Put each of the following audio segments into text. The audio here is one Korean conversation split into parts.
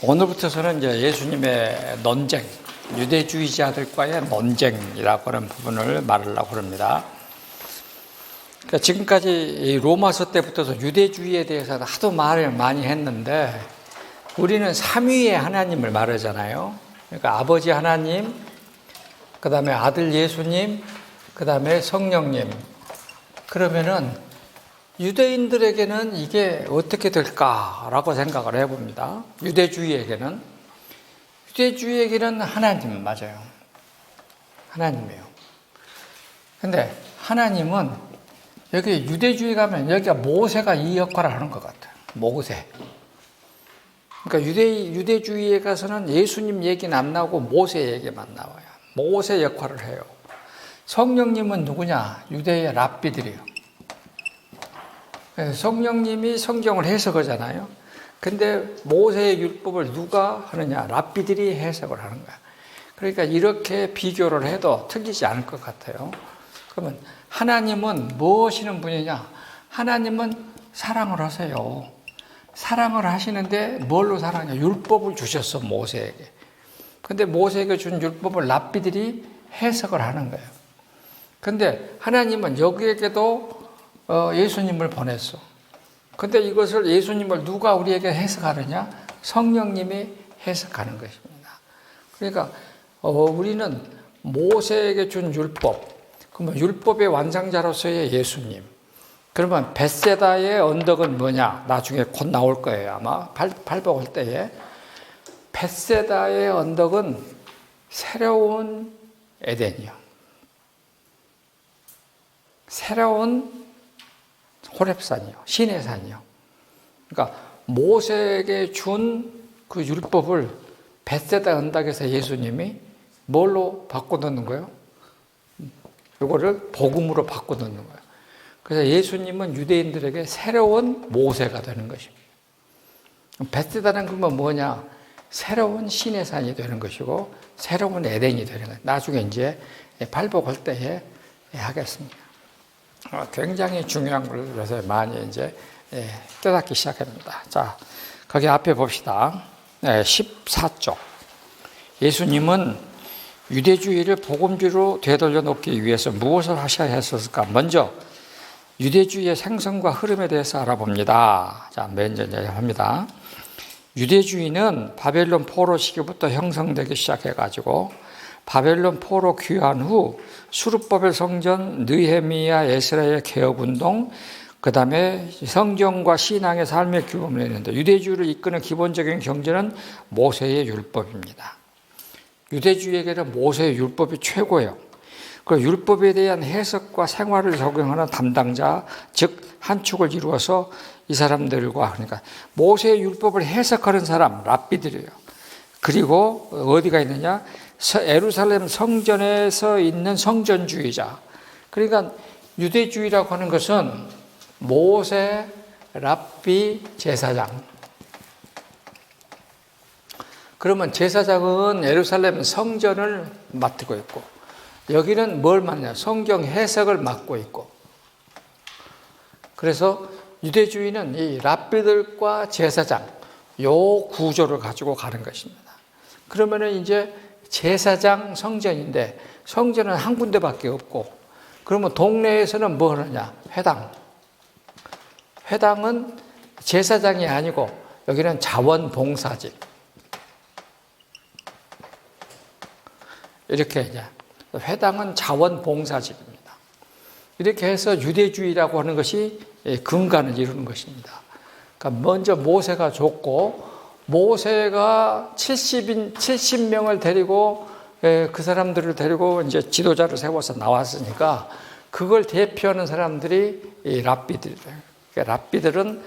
오늘부터서는 이제 예수님의 논쟁, 유대주의자들과의 논쟁이라고 하는 부분을 말하려고 합니다. 그러니까 지금까지 로마서 때부터 유대주의에 대해서 하도 말을 많이 했는데 우리는 삼위의 하나님을 말하잖아요. 그러니까 아버지 하나님, 그 다음에 아들 예수님, 그 다음에 성령님. 그러면은 유대인들에게는 이게 어떻게 될까라고 생각을 해봅니다. 유대주의에게는 하나님 맞아요. 하나님이에요. 근데 하나님은 여기 유대주의 가면 여기가 모세가 이 역할을 하는 것 같아요. 모세. 그러니까 유대주의에 가서는 예수님 얘기는 안 나오고 모세 얘기만 나와요. 모세 역할을 해요. 성령님은 누구냐? 유대의 랍비들이에요. 성령님이 성경을 해석하잖아요. 근데 모세의 율법을 누가 하느냐? 랍비들이 해석을 하는 거야. 그러니까 이렇게 비교를 해도 틀리지 않을 것 같아요. 그러면 하나님은 뭐 하시는 분이냐? 하나님은 사랑을 하세요. 사랑을 하시는데 뭘로 사랑하냐? 율법을 주셨어, 모세에게. 근데 모세에게 준 율법을 랍비들이 해석을 하는 거예요. 근데 하나님은 여기에게도 예수님을 보냈어. 근데 이것을 예수님을 누가 우리에게 해석하느냐? 성령님이 해석하는 것입니다. 그러니까 우리는 모세에게 준 율법, 그러면 율법의 완성자로서의 예수님. 그러면 벳세다의 언덕은 뭐냐? 나중에 곧 나올 거예요. 아마 발복할 때에. 벳세다의 언덕은 새로운 에덴이요. 새로운 호렙산이요. 시내산이요. 그러니까 모세에게 준 그 율법을 벳세다 언덕에서 예수님이 뭘로 바꿔놓는 거예요? 이거를 복음으로 바꿔놓는 거예요. 그래서 예수님은 유대인들에게 새로운 모세가 되는 것입니다. 벳세다는 그러면 뭐냐? 새로운 시내산이 되는 것이고 새로운 에덴이 되는 거예요. 나중에 이제 발복할 때에 하겠습니다. 굉장히 중요한 걸 그래서 많이 이제 깨닫기 시작합니다. 자, 거기 앞에 봅시다. 14쪽. 예수님은 유대주의를 복음주의로 되돌려 놓기 위해서 무엇을 하셔야 했었을까? 먼저 유대주의의 생성과 흐름에 대해서 알아봅니다. 자, 먼저 합니다. 유대주의는 바벨론 포로 시기부터 형성되기 시작해가지고 바벨론 포로 귀환 후 수르바벨 성전, 느헤미야, 에스라의 개혁운동, 그 다음에 성경과 신앙의 삶의 규범을 했는데 유대주의를 이끄는 기본적인 경제는 모세의 율법입니다. 유대주의에게는 모세의 율법이 최고예요. 그 율법에 대한 해석과 생활을 적용하는 담당자, 즉 한 축을 이루어서 이 사람들과 그러니까 모세의 율법을 해석하는 사람, 랍비들이에요. 그리고 어디가 있느냐? 예루살렘 성전에서 있는 성전주의자. 그러니까 유대주의라고 하는 것은 모세, 랍비, 제사장. 그러면 제사장은 예루살렘 성전을 맡고 있고 여기는 뭘 맡냐? 성경 해석을 맡고 있고. 그래서 유대주의는 이 랍비들과 제사장 요 구조를 가지고 가는 것입니다. 그러면은 이제 제사장 성전인데 성전은 한 군데밖에 없고 그러면 동네에서는 뭐 하느냐? 회당은 제사장이 아니고 여기는 자원봉사집. 이렇게 이제 회당은 자원봉사집입니다. 이렇게 해서 유대주의라고 하는 것이 근간을 이루는 것입니다. 그러니까 먼저 모세가 줬고 모세가 70명을 데리고 그 사람들을 데리고 이제 지도자를 세워서 나왔으니까 그걸 대표하는 사람들이 이 랍비들이에요. 그러니까 랍비들은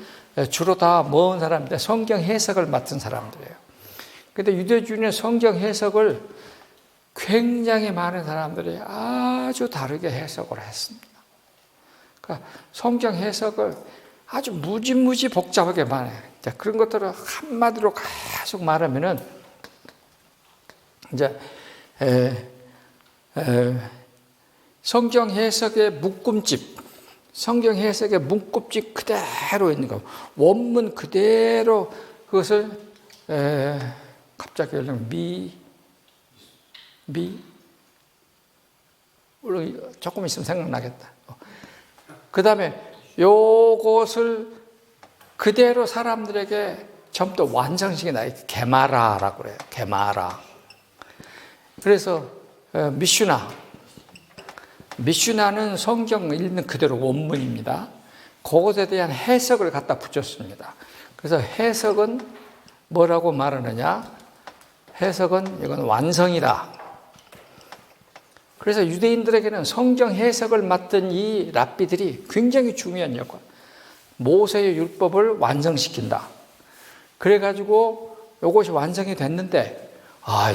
주로 다 먼 사람인데 성경 해석을 맡은 사람들이에요. 그런데 유대주의는 성경 해석을 굉장히 많은 사람들이 아주 다르게 해석을 했습니다. 그러니까 성경 해석을 아주 무지무지 복잡하게 말해요. 그런 것들을 한마디로 계속 말하면은 이제 성경 해석의 묶음집, 성경 해석의 묶음집 그대로 있는 거, 원문 그대로 그것을 갑자기 조금 있으면 생각나겠다. 그 다음에 요것을 그대로 사람들에게 전부 다 완성시키나, 게마라라고 그래요. 게마라. 그래서 미슈나는 성경 읽는 그대로 원문입니다. 그것에 대한 해석을 갖다 붙였습니다. 그래서 해석은 뭐라고 말하느냐? 해석은 이건 완성이다. 그래서 유대인들에게는 성경 해석을 맡은 이 랍비들이 굉장히 중요한 역할. 모세의 율법을 완성시킨다. 그래가지고 이것이 완성이 됐는데,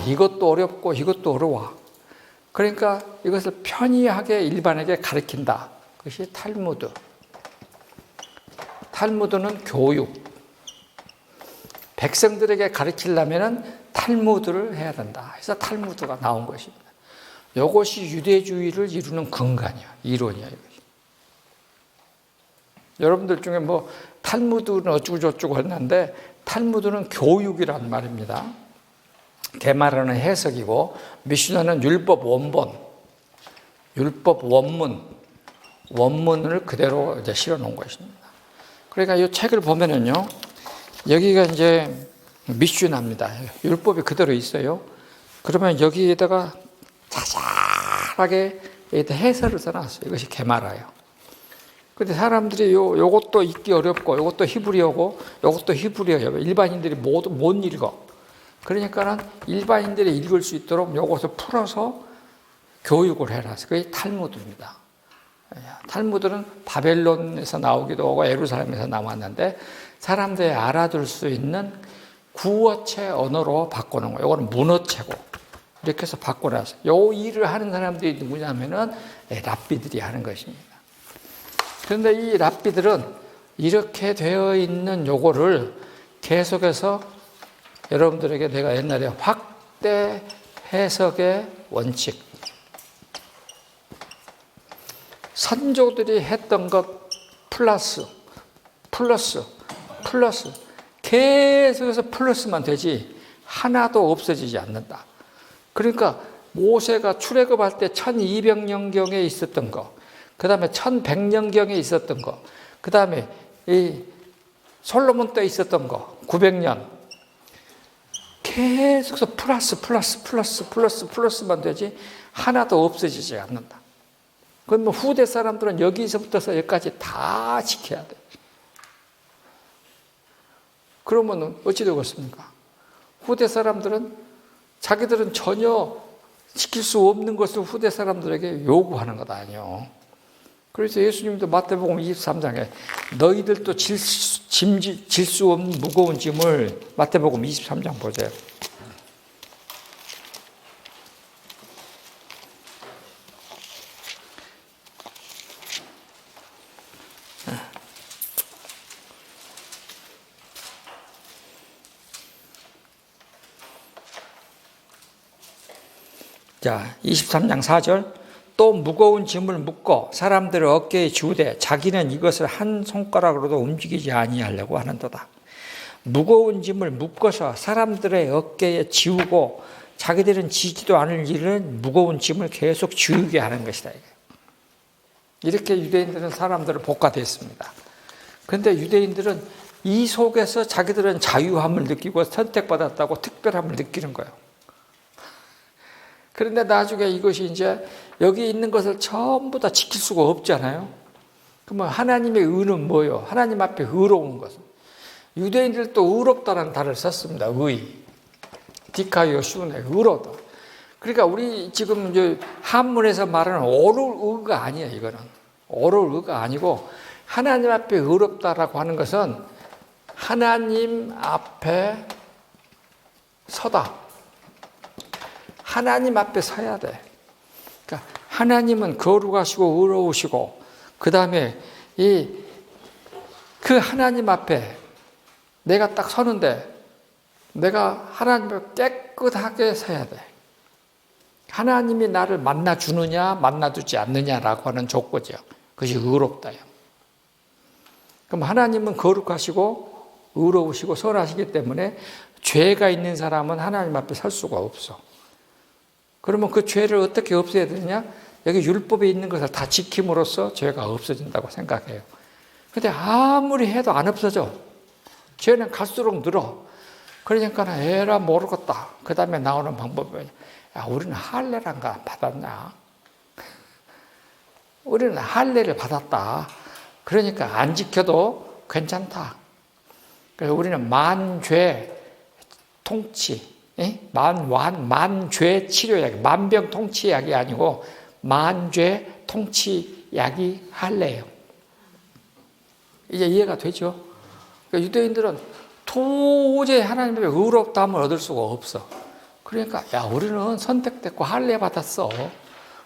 이것도 어렵고 이것도 어려워. 그러니까 이것을 편의하게 일반에게 가르친다. 그것이 탈무드. 탈무드는 교육. 백성들에게 가르치려면 탈무드를 해야 된다. 그래서 탈무드가 나온 것입니다. 이것이 유대주의를 이루는 근간이야. 이론이야. 이것이. 여러분들 중에 탈무드는 어쩌고저쩌고 했는데, 탈무드는 교육이란 말입니다. 게마라는 해석이고, 미슈나는 율법 원본, 율법 원문을 그대로 이제 실어 놓은 것입니다. 그러니까 이 책을 보면은요, 여기가 이제 미슈나입니다. 율법이 그대로 있어요. 그러면 여기에다가 자잘하게 해설을 써놨어요. 이것이 게마라예요. 근데 사람들이 요것도 읽기 어렵고, 요것도 히브리어고, 요것도 히브리어예요. 일반인들이 못 읽어. 그러니까는 일반인들이 읽을 수 있도록 요것을 풀어서 교육을 해라. 그게 탈무드입니다. 탈무드는 바벨론에서 나오기도 하고 예루살렘에서 나왔는데, 사람들이 알아들 수 있는 구어체 언어로 바꾸는 거예요. 이거는 문어체고. 이렇게 해서 바꿔놨어요. 요 일을 하는 사람들이 누구냐면은 랍비들이 하는 것입니다. 그런데 이 랍비들은 이렇게 되어 있는 요거를 계속해서 여러분들에게 내가 옛날에 확대 해석의 원칙, 선조들이 했던 것 플러스 계속해서 플러스만 되지 하나도 없어지지 않는다. 그러니까 모세가 출애굽할 때 1200년경에 있었던 거, 그 다음에 1100년경에 있었던 거, 그 다음에 이 솔로몬 때 있었던 거 900년 계속해서 플러스만 되지 하나도 없어지지 않는다. 그러면 후대 사람들은 여기서부터 여기까지 다 지켜야 돼. 그러면 어찌 되겠습니까? 후대 사람들은 자기들은 전혀 지킬 수 없는 것을 후대 사람들에게 요구하는 것 아니에요. 그래서 예수님도 마태복음 23장에 너희들도 질 수 없는 무거운 짐을, 마태복음 23장 보세요. 자, 23장 4절. 또 무거운 짐을 묶어 사람들의 어깨에 지우되 자기는 이것을 한 손가락으로도 움직이지 아니하려고 하는도다. 무거운 짐을 묶어서 사람들의 어깨에 지우고 자기들은 지지도 않을 일은 무거운 짐을 계속 지우게 하는 것이다. 이렇게 유대인들은 사람들을 복화됐습니다. 그런데 유대인들은 이 속에서 자기들은 자유함을 느끼고 선택받았다고 특별함을 느끼는 거예요. 그런데 나중에 이것이 이제 여기 있는 것을 전부 다 지킬 수가 없잖아요. 그러면 하나님의 의는 뭐예요? 하나님 앞에 의로운 것은. 유대인들도 의롭다는 단어를 썼습니다. 의. 디카이오 슈네, 의로다. 그러니까 우리 지금 이제 한문에서 말하는 오를 의가 아니에요, 이거는. 오를 의가 아니고 하나님 앞에 의롭다라고 하는 것은 하나님 앞에 서다. 하나님 앞에 서야 돼. 그러니까 하나님은 거룩하시고 의로우시고, 그 다음에 그 하나님 앞에 내가 딱 서는데 내가 하나님 앞에 깨끗하게 서야 돼. 하나님이 나를 만나주느냐 만나주지 않느냐라고 하는 조건이요. 그것이 의롭다요. 그럼 하나님은 거룩하시고 의로우시고 선하시기 때문에 죄가 있는 사람은 하나님 앞에 설 수가 없어. 그러면 그 죄를 어떻게 없애야 되느냐? 여기 율법에 있는 것을 다 지킴으로써 죄가 없어진다고 생각해요. 근데 아무리 해도 안 없어져. 죄는 갈수록 늘어. 그러니까 에라 모르겠다. 그 다음에 나오는 방법이, 야, 우리는 할례란가 받았냐? 우리는 할례를 받았다. 그러니까 안 지켜도 괜찮다. 그래서 우리는 만죄 통치, 만죄 치료약, 만병 통치약이 아니고 만죄 통치약이 할례예요. 이제 이해가 되죠? 그러니까 유대인들은 도저히 하나님의 의롭다함을 얻을 수가 없어. 그러니까 야, 우리는 선택됐고 할례 받았어.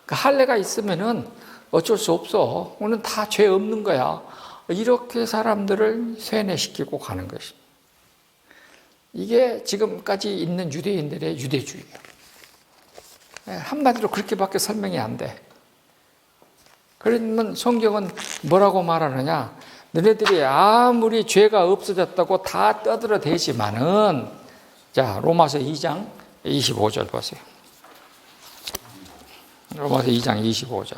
그 할례가 있으면은 어쩔 수 없어. 우리는 다 죄 없는 거야. 이렇게 사람들을 세뇌시키고 가는 것입니다. 이게 지금까지 있는 유대인들의 유대주의예요. 한마디로 그렇게밖에 설명이 안 돼. 그러면 성경은 뭐라고 말하느냐? 너네들이 아무리 죄가 없어졌다고 다 떠들어대지만은, 자, 로마서 2장 25절 보세요. 로마서 2장 25절.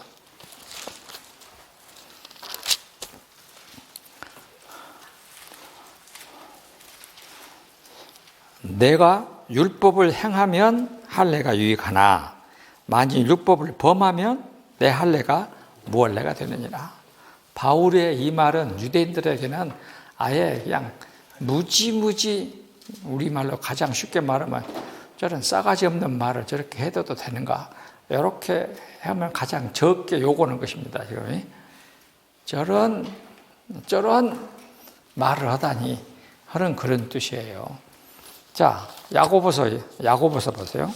내가 율법을 행하면 할례가 유익하나 만일 율법을 범하면 내 할례가 무할례가 되느니라. 바울의 이 말은 유대인들에게는 아예 그냥 무지무지, 우리말로 가장 쉽게 말하면 저런 싸가지 없는 말을 저렇게 해도 되는가, 이렇게 하면 가장 적게 요구하는 것입니다. 지금 저런 말을 하다니 하는 그런 뜻이에요. 자, 야고보서 보세요.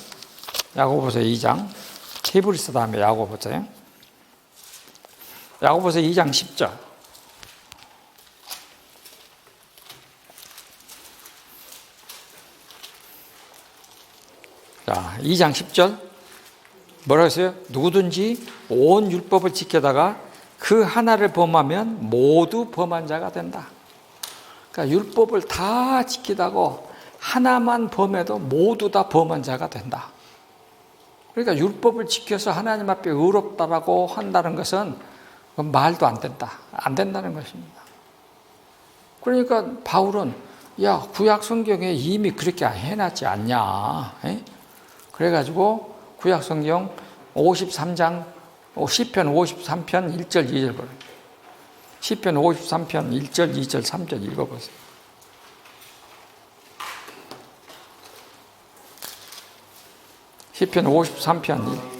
야고보서 2장, 히브리서 다음에 야고보서요. 야고보서 2장 10절. 자, 2장 10절. 뭐라고 했어요? 누구든지 온 율법을 지켜다가 그 하나를 범하면 모두 범한 자가 된다. 그러니까 율법을 다 지키다고 하나만 범해도 모두 다 범한 자가 된다. 그러니까 율법을 지켜서 하나님 앞에 의롭다라고 한다는 것은 말도 안 된다. 안 된다는 것입니다. 그러니까 바울은 야, 구약 성경에 이미 그렇게 해놨지 않냐. 그래가지고 구약 성경 53장, 시편 53편 1절 2절 보세요. 시편 53편 1절 2절 3절 읽어보세요. 시편 53편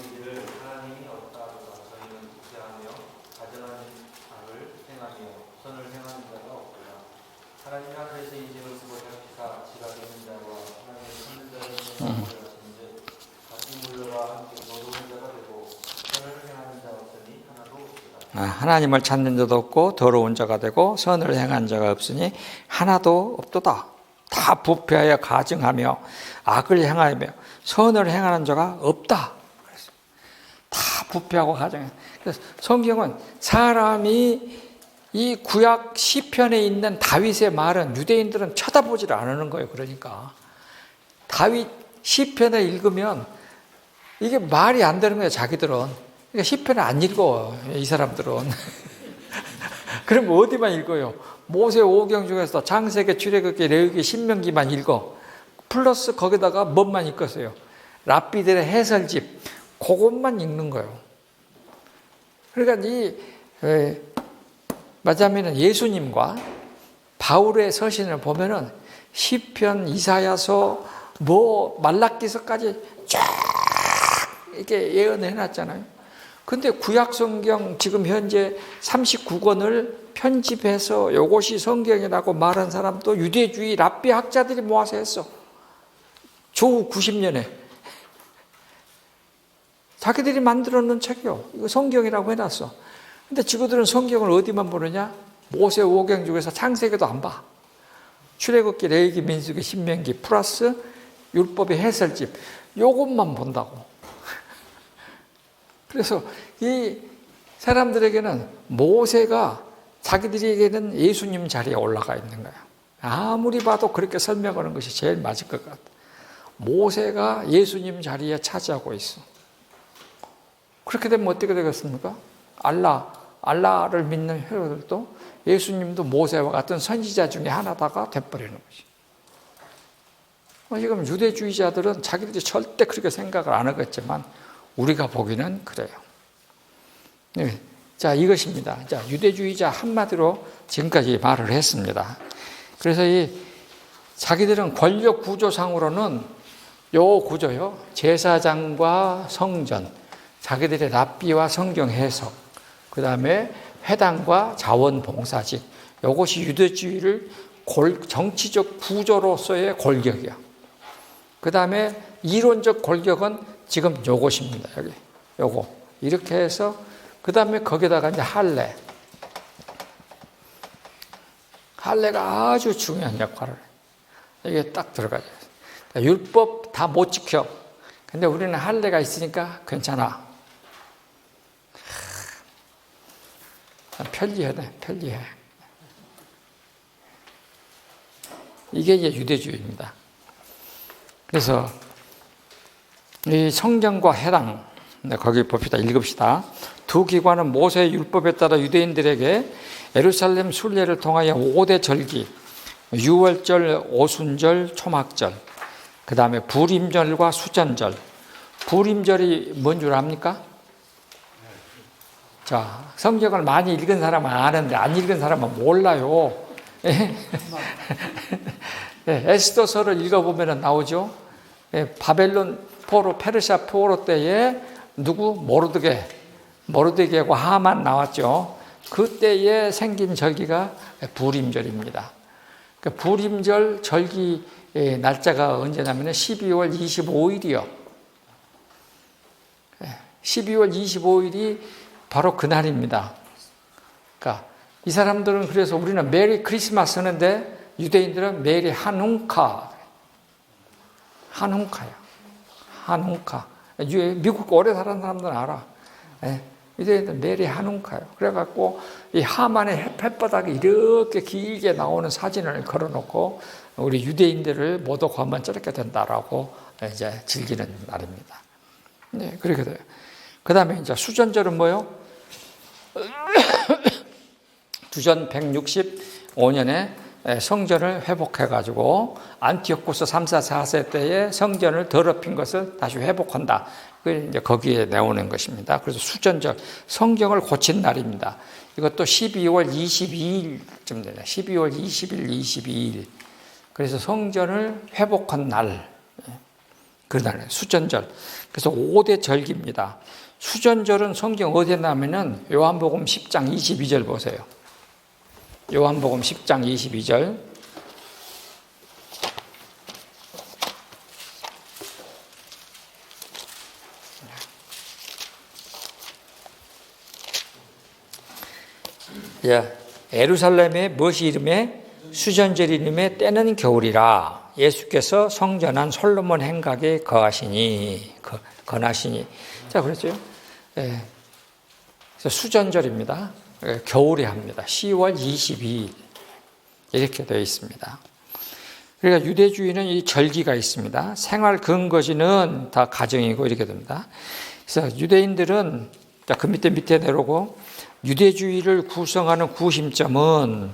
하나님을 찾는 자도 없고 더러운 자가 되고 선을 행한 자가 없으니 하나도 없도다. 다 부패하여 가증하며 악을 행하며 선을 행하는 자가 없다. 다 부패하고 가증해. 그래서 성경은 사람이 이 구약 시편에 있는 다윗의 말은 유대인들은 쳐다보지를 않는 거예요. 그러니까 다윗 시편을 읽으면 이게 말이 안 되는 거예요. 자기들은. 그러니까 시편을 안 읽어, 이 사람들은. 그럼 어디만 읽어요? 모세 오경 중에서 창세기, 출애굽기, 레위기, 신명기만 읽어. 플러스 거기다가 뭔만 읽었어요? 랍비들의 해설집, 그것만 읽는 거예요. 그러니까 말하자면 예수님과 바울의 서신을 보면은 시편, 이사야서, 말라기서까지 쫙 이렇게 예언해 놨잖아요. 근데 구약 성경 지금 현재 39권을 편집해서 이것이 성경이라고 말한 사람도 유대주의 랍비 학자들이 모아서 했어. 조후 90년에. 자기들이 만들어 놓은 책이요. 이거 성경이라고 해놨어. 근데 지구들은 성경을 어디만 보느냐? 모세 오경 중에서 창세기도 안 봐. 출애굽기, 레위기, 민수기, 신명기 플러스 율법의 해설집. 요것만 본다고. 그래서 이 사람들에게는 모세가 자기들에게는 예수님 자리에 올라가 있는 거야. 아무리 봐도 그렇게 설명하는 것이 제일 맞을 것 같아. 모세가 예수님 자리에 차지하고 있어. 그렇게 되면 어떻게 되겠습니까? 알라를 믿는 회원들도 예수님도 모세와 같은 선지자 중에 하나다가 돼버리는 거지. 지금 유대주의자들은 자기들이 절대 그렇게 생각을 안 하겠지만 우리가 보기는 그래요. 네. 자, 이것입니다. 자, 유대주의자 한마디로 지금까지 말을 했습니다. 그래서 자기들은 권력 구조상으로는 요 구조요. 제사장과 성전, 자기들의 랍비와 성경 해석, 그 다음에 회당과 자원봉사직, 이것이 유대주의를 정치적 구조로서의 골격이야. 그 다음에 이론적 골격은 지금 요것입니다. 여기 요거 이렇게 해서 그 다음에 거기다가 이제 할례가 아주 중요한 역할을 해. 이게 딱 들어가죠. 율법 다 못 지켜. 근데 우리는 할례가 있으니까 괜찮아. 편리해. 이게 이제 유대주의입니다. 그래서 이 성전과 회당, 거기 봅시다. 읽읍시다. 두 기관은 모세의 율법에 따라 유대인들에게 예루살렘 순례를 통하여 5대 절기, 유월절, 오순절, 초막절, 그 다음에 불임절과 수전절. 불임절이 뭔 줄 압니까? 자, 성경을 많이 읽은 사람은 아는데 안 읽은 사람은 몰라요. 에스더서를 읽어보면 나오죠. 바벨론 포로, 페르시아 포로 때에 모르드게하고 하만 나왔죠. 그때에 생긴 절기가 불임절입니다. 불임절 절기 날짜가 언제냐면 12월 25일이요. 12월 25일이 바로 그날입니다. 그러니까 이 사람들은 그래서 우리는 메리 크리스마스 하는데 유대인들은 메리 한웅카야. 한웅카. 미국 오래 살은 사람들은 알아. 유대인들 메리 한웅카요. 그래갖고 이 하만의 햇바닥이 이렇게 길게 나오는 사진을 걸어놓고 우리 유대인들을 모독하면 저렇게 된다라고 이제 즐기는 날입니다. 네, 그렇게 돼요. 그 다음에 이제 수전절은 뭐요? 주전 165년에 성전을 회복해가지고 안티오코스 3사 4세 때에 성전을 더럽힌 것을 다시 회복한다. 그게 이제 거기에 나오는 것입니다. 그래서 수전절, 성경을 고친 날입니다. 이것도 12월 22일쯤 되네. 12월 20일, 22일. 그래서 성전을 회복한 날. 그날 수전절. 그래서 5대 절기입니다. 수전절은 성경 어디에 나오면은 요한복음 10장 22절 보세요. 요한복음 10장 22절. 예루살렘에 무엇이 이름에 수전절이 이름에 때는 겨울이라 예수께서 성전한 솔로몬 행각에 거하시니. 자, 그랬죠. 그래서 수전절입니다. 겨울에 합니다. 10월 22일 이렇게 되어 있습니다. 그러니까 유대주의는 이 절기가 있습니다. 생활 근거지는 다 가정이고 이렇게 됩니다. 그래서 유대인들은 그 밑에 내려오고 유대주의를 구성하는 구심점은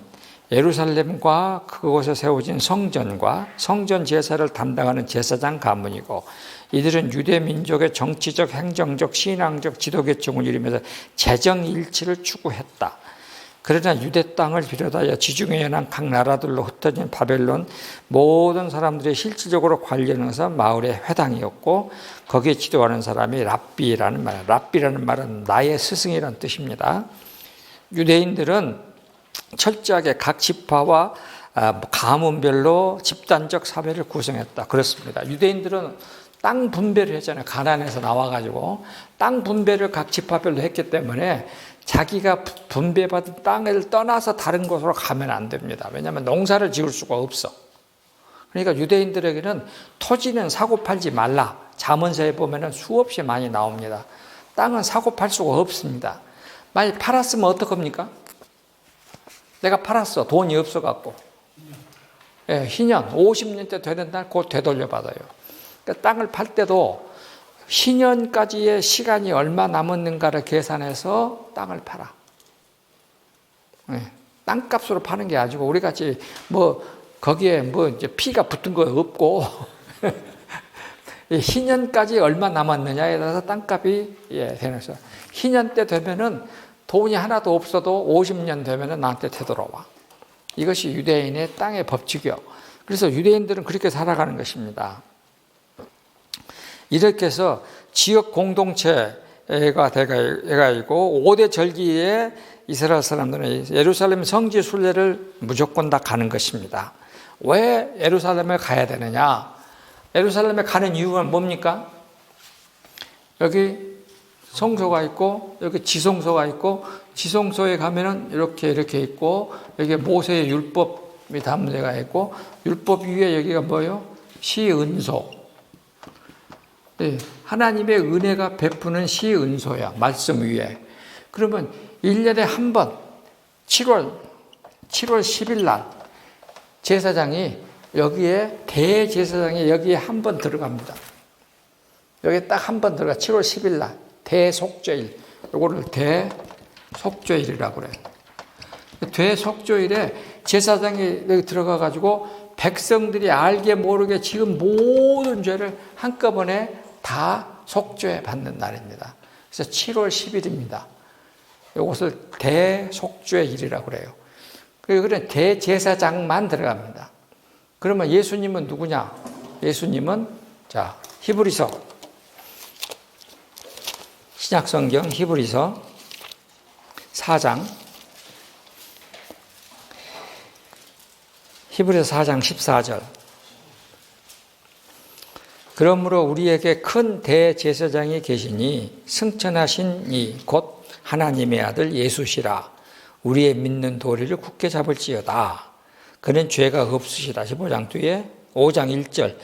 예루살렘과 그곳에 세워진 성전과 성전 제사를 담당하는 제사장 가문이고 이들은 유대 민족의 정치적, 행정적, 신앙적 지도계층을 이루면서 재정 일치를 추구했다. 그러나 유대 땅을 비롯하여 지중해 연안 각 나라들로 흩어진 바벨론 모든 사람들이 실질적으로 관리하는 것은 마을의 회당이었고 거기에 지도하는 사람이 랍비라는 말, 랍비라는 말은 나의 스승이라는 뜻입니다. 유대인들은 철저하게 각 지파와 가문별로 집단적 사회를 구성했다. 그렇습니다. 유대인들은 땅 분배를 했잖아요. 가나안에서 나와가지고 땅 분배를 각 지파별로 했기 때문에 자기가 분배받은 땅을 떠나서 다른 곳으로 가면 안 됩니다. 왜냐하면 농사를 지을 수가 없어. 그러니까 유대인들에게는 토지는 사고 팔지 말라. 잠언서에 보면 수없이 많이 나옵니다. 땅은 사고 팔 수가 없습니다. 만약 팔았으면 어떡합니까? 내가 팔았어. 돈이 없어갖고. 희년 50년째 되는 날 곧 되돌려 받아요. 그러니까 땅을 팔 때도 희년까지의 시간이 얼마 남았는가를 계산해서 땅을 팔아. 땅값으로 파는 게 아니고 우리 같이 뭐 거기에 뭐 이제 피가 붙은 거 없고 희년까지 얼마 남았느냐에 따라서 땅값이 되는 거죠. 희년 때 되면은 돈이 하나도 없어도 50년 되면은 나한테 되돌아와. 이것이 유대인의 땅의 법칙이요. 그래서 유대인들은 그렇게 살아가는 것입니다. 이렇게 해서 지역 공동체가 돼가지고 5대 절기에 이스라엘 사람들은 예루살렘 성지 순례를 무조건 다 가는 것입니다. 왜 예루살렘에 가야 되느냐? 예루살렘에 가는 이유가 뭡니까? 여기 성소가 있고 여기 지성소가 있고 지성소에 가면은 이렇게 있고 여기 모세의 율법이 담대가 있고 율법 위에 여기가 뭐예요? 시은소. 하나님의 은혜가 베푸는 시은소야. 말씀 위에. 그러면 1년에 한 번 7월 10일 날 제사장이 여기에 대제사장이 여기에 한 번 들어갑니다. 여기 딱 한 번 들어가. 7월 10일 날 대속죄일. 요거를 대속죄일이라고 그래요. 대속죄일에 제사장이 여기 들어가 가지고 백성들이 알게 모르게 지금 모든 죄를 한꺼번에 다 속죄 받는 날입니다. 그래서 7월 10일입니다. 이것을 대속죄일이라고 그래요. 그래서 대제사장만 들어갑니다. 그러면 예수님은 누구냐? 예수님은 자 히브리서 신약성경 히브리서 4장 히브리서 4장 14절 그러므로 우리에게 큰 대제사장이 계시니 승천하신 이 곧 하나님의 아들 예수시라. 우리의 믿는 도리를 굳게 잡을지어다. 그는 죄가 없으시다. 15장 뒤에 5장 1절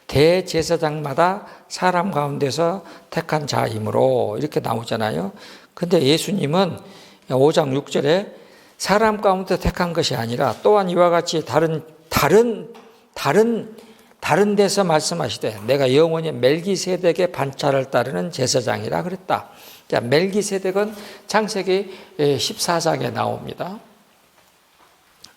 대제사장마다 사람 가운데서 택한 자이므로 이렇게 나오잖아요. 근데 예수님은 5장 6절에 사람 가운데 택한 것이 아니라 또한 이와 같이 다른 데서 말씀하시되 내가 영원히 멜기세덱의 반차를 따르는 제사장이라 그랬다. 자, 멜기세덱은 창세기 14장에 나옵니다.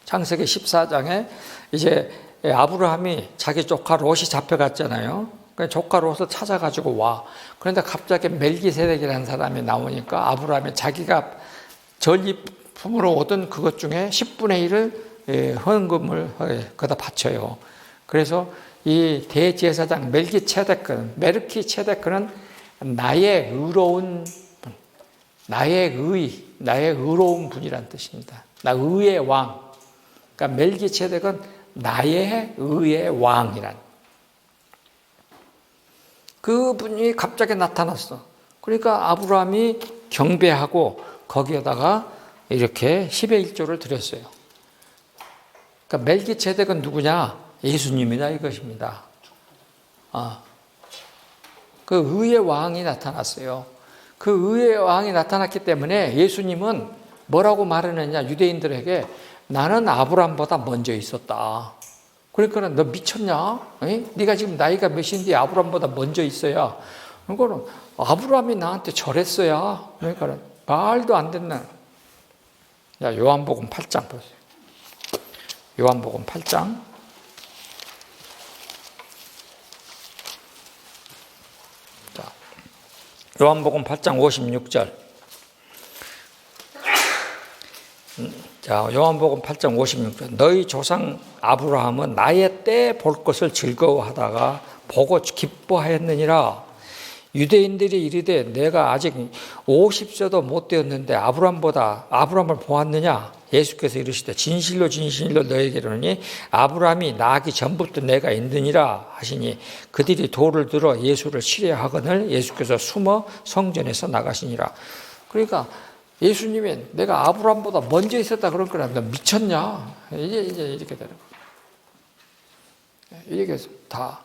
창세기 14장에 이제 아브라함이 자기 조카 롯이 잡혀갔잖아요. 조카 롯을 찾아가지고 와. 그런데 갑자기 멜기세덱이라는 사람이 나오니까 아브라함이 자기가 전리품으로 얻은 그것 중에 10분의 1을 헌금을 거기다 바쳐요. 그래서 이 대제사장 멜기체데크는 나의 의로운 분, 나의 의로운 분이란 뜻입니다. 나 의의 왕. 그러니까 멜기체덱은 나의 의의 왕이란. 그분이 갑자기 나타났어. 그러니까 아브라함이 경배하고 거기에다가 이렇게 10의 1조를 드렸어요. 그러니까 멜기체덱은 누구냐? 예수님이다 이것입니다. 그 의의 왕이 나타났어요. 그 의의 왕이 나타났기 때문에 예수님은 뭐라고 말하느냐? 유대인들에게 나는 아브라함보다 먼저 있었다. 그러니까 너 미쳤냐? 네가 지금 나이가 몇인데 아브라함보다 먼저 있어야. 그거는 아브라함이 나한테 절했어야. 그러니까 말도 안 됐네. 야, 요한복음 8장 보세요. 요한복음 8장. 자, 요한복음 8장 56절. 자, 요한복음 8장 56절. 너희 조상 아브라함은 나의 때 볼 것을 즐거워하다가 보고 기뻐하였느니라. 유대인들이 이르되 내가 아직 50세도 못 되었는데 아브라함을 보았느냐? 예수께서 이르시되 진실로 너에게 이르노니 아브라함이 나기 전부터 내가 있느니라 하시니 그들이 돌을 들어 예수를 치려하거늘 예수께서 숨어 성전에서 나가시니라. 그러니까 예수님이 내가 아브라함보다 먼저 있었다 그럴 거라. 너 미쳤냐? 이제 이렇게 되는 거예요. 이게 다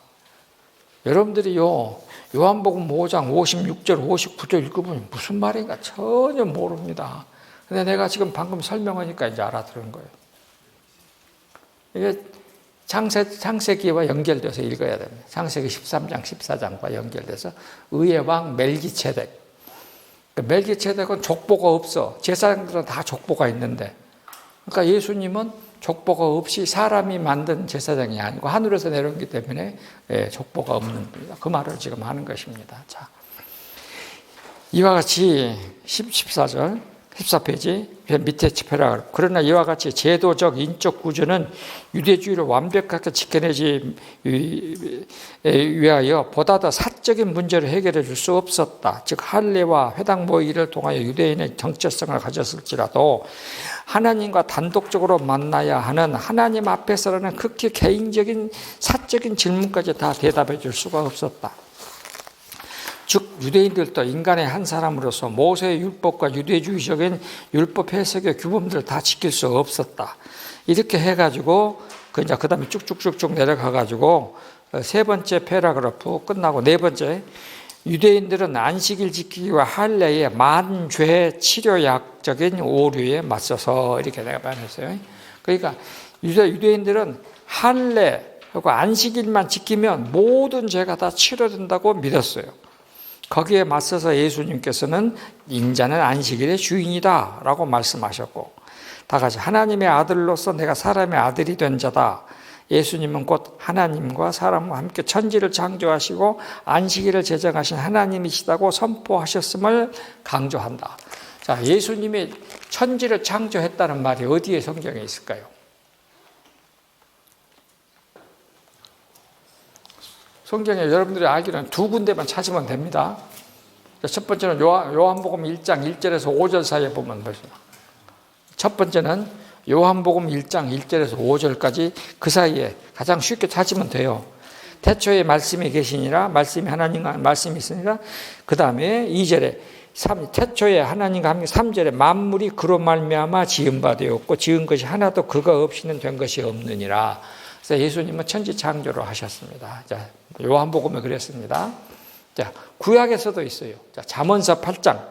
여러분들이요 요한복음 5장 56절 59절 읽어보면 무슨 말인가 전혀 모릅니다. 근데 내가 지금 방금 설명하니까 이제 알아들은 거예요. 이게 창세기와 연결돼서 읽어야 됩니다. 창세기 13장, 14장과 연결돼서 의의 왕 멜기체덱. 멜기체덱은 족보가 없어. 제사장들은 다 족보가 있는데, 그러니까 예수님은 족보가 없이 사람이 만든 제사장이 아니고 하늘에서 내려오기 때문에 족보가 없는 분이다. 그 말을 지금 하는 것입니다. 자, 이와 같이 14절 14페이지 밑에 패라그래프. 그러나 이와 같이 제도적 인적 구조는 유대주의를 완벽하게 지켜내지 위하여 보다 더 사적인 문제를 해결해 줄 수 없었다. 즉 할례와 회당 모의를 통하여 유대인의 정체성을 가졌을지라도 하나님과 단독적으로 만나야 하는 하나님 앞에서라는 극히 개인적인 사적인 질문까지 다 대답해 줄 수가 없었다. 즉 유대인들도 인간의 한 사람으로서 모세의 율법과 유대주의적인 율법 해석의 규범들을 다 지킬 수 없었다. 이렇게 해가지고 그 다음에 쭉쭉쭉쭉 내려가가지고 세 번째 패러그래프 끝나고 네 번째, 유대인들은 안식일 지키기와 할례의 만죄 치료약적인 오류에 맞서서, 이렇게 내가 말했어요. 그러니까 유대인들은 할례하고 안식일만 지키면 모든 죄가 다 치료된다고 믿었어요. 거기에 맞서서 예수님께서는 인자는 안식일의 주인이다 라고 말씀하셨고, 다 같이 하나님의 아들로서 내가 사람의 아들이 된 자다. 예수님은 곧 하나님과 사람과 함께 천지를 창조하시고 안식일을 제정하신 하나님이시다고 선포하셨음을 강조한다. 자, 예수님이 천지를 창조했다는 말이 어디에 성경에 있을까요? 성경에 여러분들이 알기로는 두 군데만 찾으면 됩니다. 첫 번째는 요한복음 1장 1절에서 5절 사이에 보면 보십니다. 첫 번째는 요한복음 1장 1절에서 5절까지 그 사이에 가장 쉽게 찾으면 돼요. 태초에 말씀이 계시니라, 말씀이 하나님과 말씀이 있으니라. 그 다음에 2절에 태초에 하나님과 함께, 3절에 만물이 그로 말미암아 지은 바 되었고 지은 것이 하나도 그가 없이는 된 것이 없느니라. 그래서 예수님은 천지 창조를 하셨습니다. 자, 요한복음에 그랬습니다. 자, 구약에서도 있어요. 자, 잠언서 8장.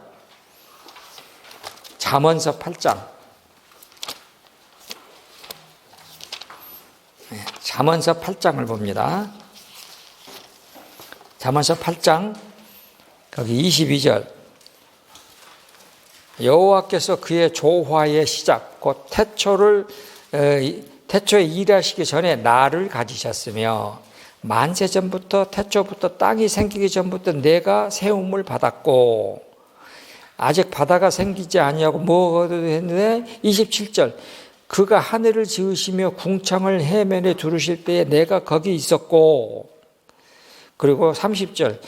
잠언서 8장. 네, 잠언서 8장을 봅니다. 잠언서 8장 거기 22절. 여호와께서 그의 조화의 시작 곧 태초에 일하시기 전에 나를 가지셨으며 만세 전부터 태초부터 땅이 생기기 전부터 내가 세움을 받았고, 아직 바다가 생기지 아니하고 뭐가 했는데 27절 그가 하늘을 지으시며 궁창을 해면에 두르실 때에 내가 거기 있었고, 그리고 30절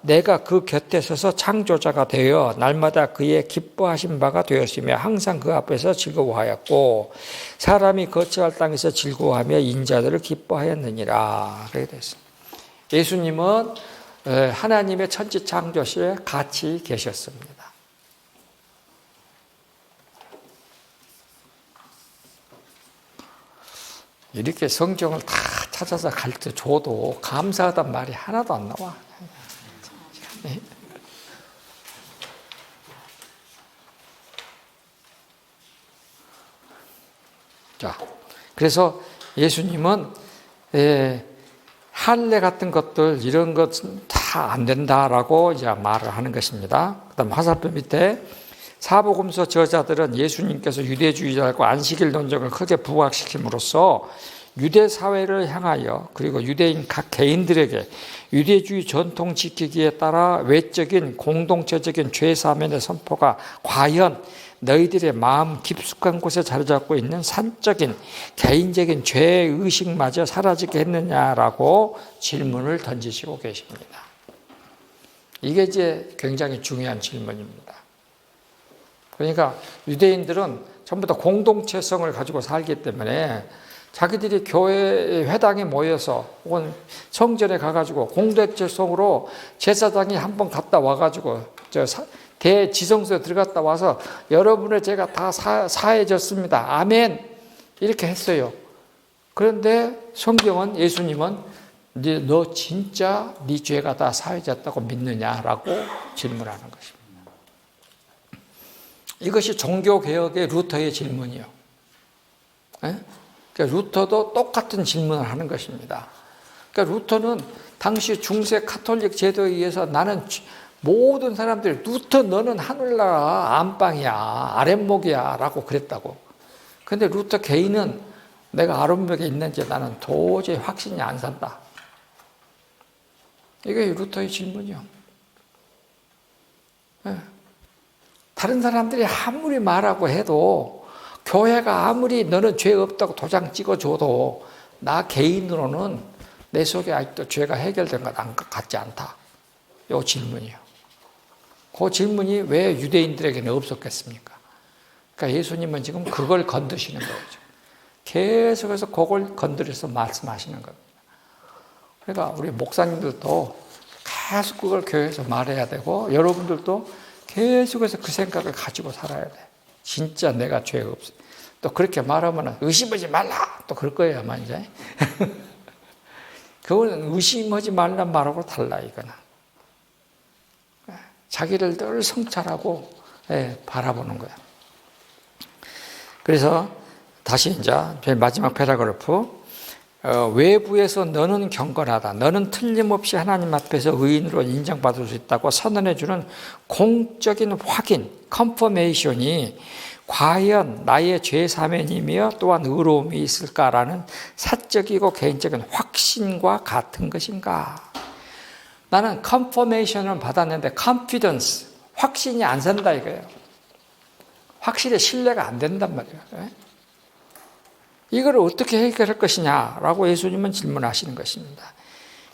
내가 그 곁에 서서 창조자가 되어 날마다 그의 기뻐하신 바가 되었으며 항상 그 앞에서 즐거워하였고 사람이 거처할 땅에서 즐거워하며 인자들을 기뻐하였느니라. 그렇게 됐습니다. 예수님은 하나님의 천지 창조시에 같이 계셨습니다. 이렇게 성경을 다 찾아서 가르쳐 줘도 감사하단 말이 하나도 안 나와. 자, 그래서 예수님은 할례 같은 것들 이런 것은 다 안 된다라고 이제 말을 하는 것입니다. 그다음 화살표 밑에 사복음서 저자들은 예수님께서 유대주의자고 안식일 논쟁을 크게 부각시킴으로써 유대 사회를 향하여 그리고 유대인 각 개인들에게 유대주의 전통 지키기에 따라 외적인 공동체적인 죄사면의 선포가 과연 너희들의 마음 깊숙한 곳에 자리 잡고 있는 산적인 개인적인 죄의식마저 사라지게 했느냐라고 질문을 던지시고 계십니다. 이게 이제 굉장히 중요한 질문입니다. 그러니까 유대인들은 전부 다 공동체성을 가지고 살기 때문에 자기들이 교회 회당에 모여서 혹은 성전에 가가지고 공동체성으로 제사장이 한번 갔다 와가지고 대지성소에 들어갔다 와서 여러분의 죄가 다 사해졌습니다. 아멘. 이렇게 했어요. 그런데 성경은 예수님은 너 진짜 네 죄가 다 사해졌다고 믿느냐라고 질문하는 것입니다. 이것이 종교개혁의 루터의 질문이요. 그러니까 루터도 똑같은 질문을 하는 것입니다. 그러니까 루터는 당시 중세 카톨릭 제도에 의해서 나는 모든 사람들이 루터 너는 하늘나라 안방이야 아랫목이야 라고 그랬다고. 근데 루터 개인은 내가 아랫목에 있는지 나는 도저히 확신이 안 산다. 이게 루터의 질문이요. 다른 사람들이 아무리 말하고 해도 교회가 아무리 너는 죄 없다고 도장 찍어줘도 나 개인으로는 내 속에 아직도 죄가 해결된 것 같지 않다. 이 질문이요. 그 질문이 왜 유대인들에게는 없었겠습니까? 그러니까 예수님은 지금 그걸 건드시는 거죠. 계속해서 그걸 건드려서 말씀하시는 겁니다. 그러니까 우리 목사님들도 계속 그걸 교회에서 말해야 되고 여러분들도 계속해서 그 생각을 가지고 살아야 돼. 진짜 내가 죄가 없어. 또 그렇게 말하면 의심하지 말라. 또 그럴 거예요 아마 이제. 그거는 의심하지 말란 말하고 달라 이거는. 자기를 늘 성찰하고 바라보는 거야. 그래서 다시 이제 마지막 패러그래프. 외부에서 너는 경건하다. 너는 틀림없이 하나님 앞에서 의인으로 인정받을 수 있다고 선언해주는 공적인 확인, 컨퍼메이션이 과연 나의 죄사면이며 또한 의로움이 있을까라는 사적이고 개인적인 확신과 같은 것인가? 나는 컨퍼메이션을 받았는데 confidence, 확신이 안 산다 이거예요. 확실히 신뢰가 안 된단 말이에요. 이걸 어떻게 해결할 것이냐라고 예수님은 질문하시는 것입니다.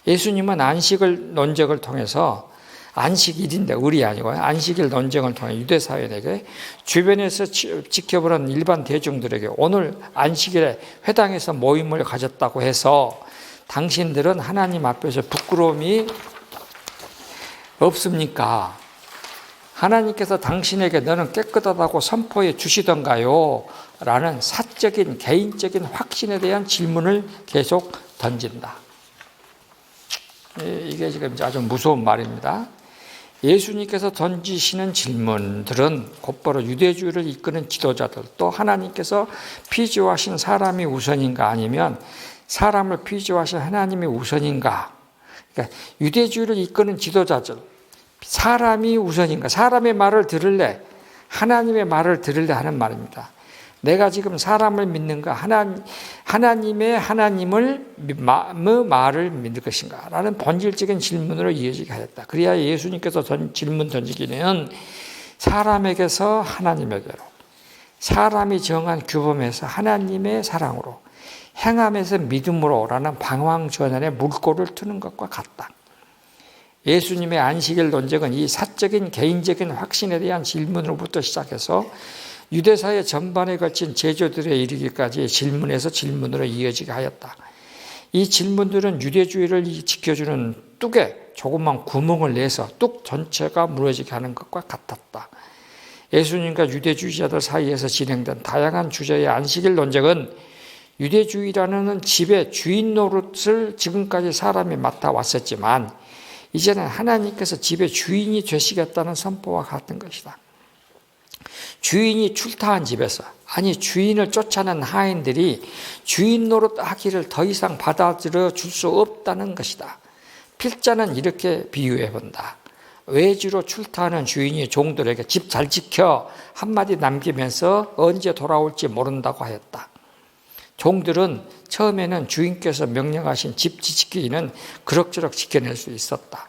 예수님은 안식일 논쟁을 통해서 안식일인데 을이 아니고요. 안식일 논쟁을 통해 유대사회에게 주변에서 지켜보는 일반 대중들에게 오늘 안식일에 회당에서 모임을 가졌다고 해서 당신들은 하나님 앞에서 부끄러움이 없습니까? 하나님께서 당신에게 너는 깨끗하다고 선포해 주시던가요? 라는 사적인 개인적인 확신에 대한 질문을 계속 던진다. 이게 지금 아주 무서운 말입니다. 예수님께서 던지시는 질문들은 곧바로 유대주의를 이끄는 지도자들 또 하나님께서 피조하신 사람이 우선인가 아니면 사람을 피조하신 하나님이 우선인가. 그러니까 유대주의를 이끄는 지도자들 사람이 우선인가? 사람의 말을 들을래? 하나님의 말을 들을래? 하는 말입니다. 내가 지금 사람을 믿는가? 하나님의 하나님을 말을 믿을 것인가? 라는 본질적인 질문으로 이어지게 하였다. 그래야 예수님께서 질문 던지기는 사람에게서 하나님에게로, 사람이 정한 규범에서 하나님의 사랑으로, 행함에서 믿음으로라는 방황전환에 물꼬를 트는 것과 같다. 예수님의 안식일 논쟁은 이 사적인 개인적인 확신에 대한 질문으로부터 시작해서 유대사회 전반에 걸친 제조들에 이르기까지의 질문에서 질문으로 이어지게 하였다. 이 질문들은 유대주의를 지켜주는 뚝에 조그만 구멍을 내서 뚝 전체가 무너지게 하는 것과 같았다. 예수님과 유대주의자들 사이에서 진행된 다양한 주제의 안식일 논쟁은 유대주의라는 집의 주인 노릇을 지금까지 사람이 맡아왔었지만 이제는 하나님께서 집의 주인이 되시겠다는 선포와 같은 것이다. 주인이 출타한 집에서 아니 주인을 쫓아낸 하인들이 주인 노릇하기를 더 이상 받아들여 줄 수 없다는 것이다. 필자는 이렇게 비유해 본다. 외지로 출타하는 주인이 종들에게 집 잘 지켜 한마디 남기면서 언제 돌아올지 모른다고 하였다. 종들은 처음에는 주인께서 명령하신 집 지키기는 그럭저럭 지켜낼 수 있었다.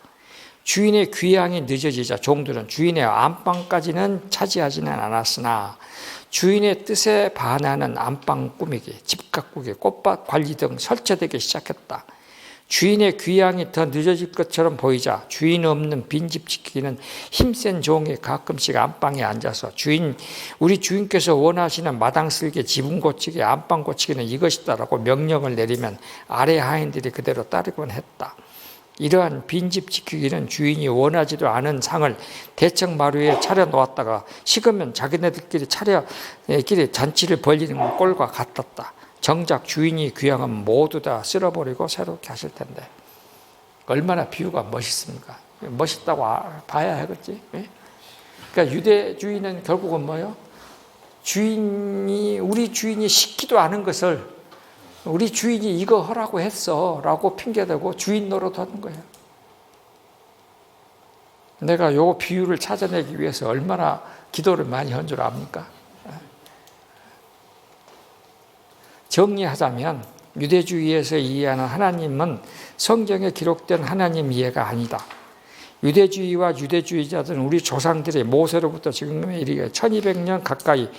주인의 귀향이 늦어지자 종들은 주인의 안방까지는 차지하지는 않았으나 주인의 뜻에 반하는 안방 꾸미기, 집 가꾸기, 꽃밭 관리 등 설치되기 시작했다. 주인의 귀향이 더 늦어질 것처럼 보이자 주인 없는 빈집 지키기는 힘센 종이 가끔씩 안방에 앉아서 우리 주인께서 원하시는 마당 쓸개, 지붕 고치기, 안방 고치기는 이것이다라고 명령을 내리면 아래 하인들이 그대로 따르곤 했다. 이러한 빈집 지키기는 주인이 원하지도 않은 상을 대청 마루에 차려놓았다가 식으면 자기네들끼리 잔치를 벌이는 꼴과 같았다. 정작 주인이 귀향은 모두 다 쓸어버리고 새롭게 하실 텐데 얼마나 비유가 멋있습니까? 멋있다고 봐야 하겠지. 그러니까 유대주의는 결국은 뭐예요? 우리 주인이 시키도 않은 것을 우리 주인이 이거 하라고 했어 라고 핑계대고 주인 노릇하는 거예요. 내가 요 비유를 찾아내기 위해서 얼마나 기도를 많이 한 줄 압니까? 정리하자면 유대주의에서 이해하는 하나님은 성경에 기록된 하나님 이해가 아니다. 유대주의와 유대주의자들은 우리 조상들이 모세로부터 지금에 이르게 1200년 가까이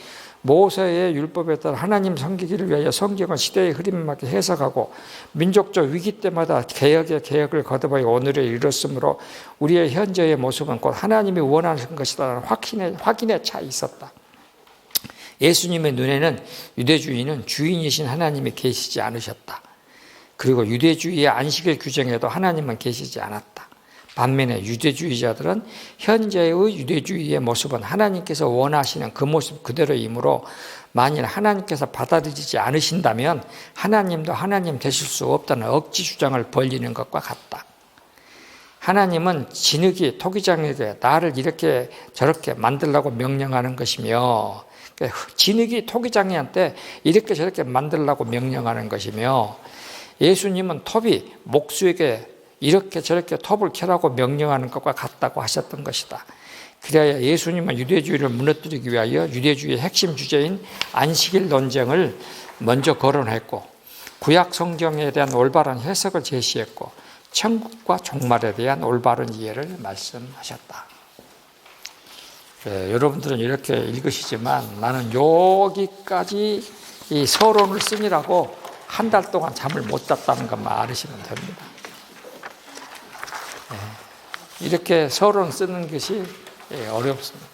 모세의 율법에 따라 하나님 섬기기를 위하여 성경을 시대의 흐름에 맞게 해석하고 민족적 위기 때마다 개혁의 개혁을 거듭하여 오늘에 이르렀으므로 우리의 현재의 모습은 곧 하나님이 원하는 것이라는 확인에 차 있었다. 예수님의 눈에는 유대주의는 주인이신 하나님이 계시지 않으셨다. 그리고 유대주의의 안식일 규정에도 하나님은 계시지 않았다. 반면에 유대주의자들은 현재의 유대주의의 모습은 하나님께서 원하시는 그 모습 그대로이므로 만일 하나님께서 받아들이지 않으신다면 하나님도 하나님 되실 수 없다는 억지 주장을 벌이는 것과 같다. 하나님은 진흙이 토기장에게 나를 이렇게 저렇게 만들라고 명령하는 것이며 진흙이 토기장이한테 이렇게 저렇게 만들라고 명령하는 것이며 예수님은 톱이 목수에게 이렇게 저렇게 톱을 켜라고 명령하는 것과 같다고 하셨던 것이다. 그래야 예수님은 유대주의를 무너뜨리기 위하여 유대주의의 핵심 주제인 안식일 논쟁을 먼저 거론했고 구약 성경에 대한 올바른 해석을 제시했고 천국과 종말에 대한 올바른 이해를 말씀하셨다. 여러분들은 이렇게 읽으시지만 나는 여기까지 이 서론을 쓰느라고 한 달 동안 잠을 못 잤다는 것만 알으시면 됩니다. 이렇게 서론 쓰는 것이 어렵습니다.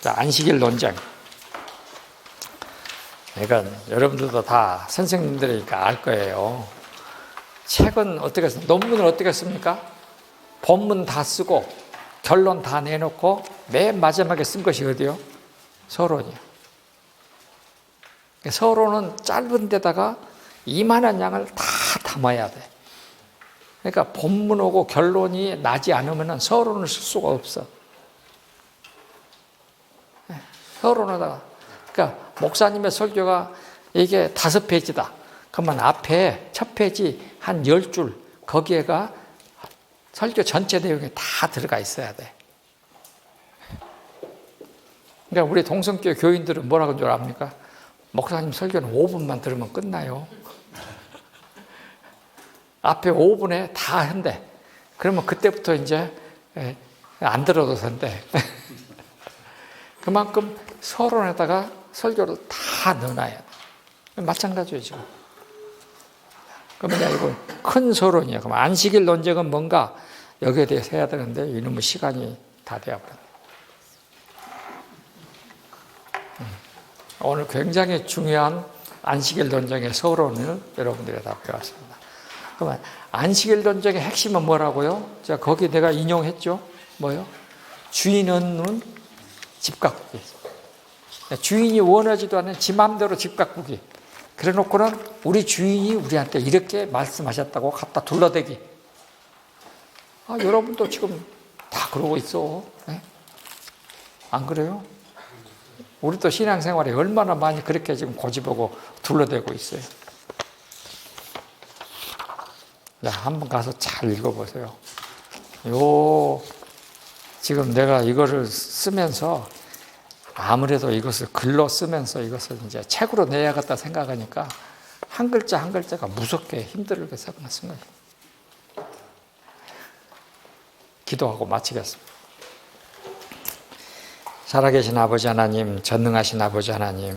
안식일 논쟁. 그러니까 여러분들도 다 선생님들이니까 알 거예요. 책은 어떻게 씁니까? 논문을 어떻게 씁니까? 본문 다 쓰고 결론 다 내놓고 맨 마지막에 쓴 것이 어디요? 서론이요. 서론은 짧은 데다가 이만한 양을 다 담아야 돼. 그러니까 본문하고 결론이 나지 않으면 서론을 쓸 수가 없어. 서론에다가 그러니까 목사님의 설교가 이게 5페이지다. 그러면 앞에 첫 페이지 한 10줄 거기에가 설교 전체 내용이 다 들어가 있어야 돼. 그러니까 우리 동성교회 교인들은 뭐라고 줄 압니까? 목사님 설교는 5분만 들으면 끝나요. 앞에 5분에 다 한대. 그러면 그때부터 이제 안 들어도 된대. 그만큼 서론에다가 설교를 다 넣어놔야 돼. 마찬가지예요, 지금. 그러면 이거 큰 서론이야. 그럼 안식일 논쟁은 뭔가 여기에 대해서 해야 되는데 이놈의 시간이 다 되어버렸네. 오늘 굉장히 중요한 안식일 논쟁의 서론을 여러분들이 다 배웠습니다. 그러면 안식일 논쟁의 핵심은 뭐라고요? 자, 거기 내가 인용했죠? 뭐요? 주인은 집 가꾸기. 주인이 원하지도 않는 지 마음대로 집 가꾸기. 그래 놓고는 우리 주인이 우리한테 이렇게 말씀하셨다고 갖다 둘러대기. 여러분도 지금 다 그러고 있어. 네? 안 그래요? 우리도 신앙생활에 얼마나 많이 그렇게 지금 고집하고 둘러대고 있어요. 자, 한번 가서 잘 읽어보세요. 지금 내가 이거를 쓰면서 아무래도 이것을 글로 쓰면서 이것을 이제 책으로 내야겠다 생각하니까 한 글자 한 글자가 무섭게 힘들게 쓴 거예요. 기도하고 마치겠습니다. 살아계신 아버지 하나님, 전능하신 아버지 하나님,